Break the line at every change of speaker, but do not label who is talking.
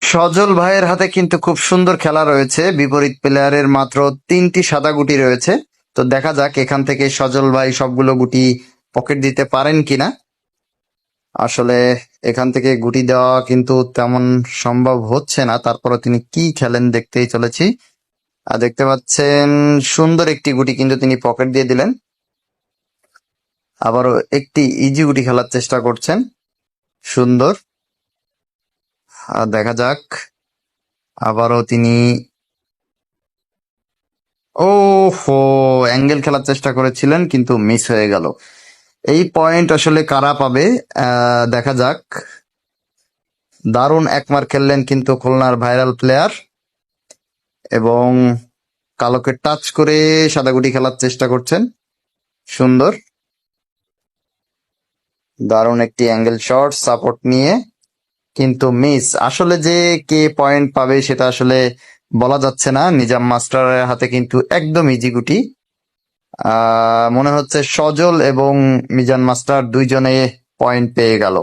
সজল ভাইয়ের হাতে কিন্তু খুব সুন্দর খেলা রয়েছে, বিপরীত প্লেয়ারের মাত্র 3টি সাদা গুটি রয়েছে। তো দেখা যাক এখান থেকে সজল ভাই সবগুলো গুটি পকেট দিতে পারেন কিনা। আসলে এখান থেকে গুটি দেওয়া কিন্তু তেমন সম্ভব হচ্ছে না, তারপরে তিনি কি খেলেন দেখতেই চলেছি। আর দেখতে পাচ্ছেন সুন্দর একটি গুটি কিন্তু তিনি পকেট দিয়ে দিলেন। আবারও একটি ইজি গুটি খেলার চেষ্টা করছেন, সুন্দর। আর দেখা যাক, আবারও তিনি ও হো অ্যাঙ্গেল খেলার চেষ্টা করেছিলেন কিন্তু মিস হয়ে গেল। এই পয়েন্ট আসলে কারা পাবে দেখা যাক। দারুণ একমার খেললেন কিন্তু খুলনার ভাইরাল প্লেয়ার, এবং কালোকে টাচ করে সাদাগুটি খেলার চেষ্টা করছেন, সুন্দর। দারুণ একটি অ্যাঙ্গেল শট সাপোর্ট নিয়ে, কিন্তু মিস। আসলে যে কে পয়েন্ট পাবে সেটা আসলে বলা যাচ্ছে না। নিজাম মাস্টারের হাতে কিন্তু একদম ইজি গুটি। মনে হচ্ছে সজল এবং মিজান মাস্টার দুইজনে পয়েন্ট পেয়ে গেল।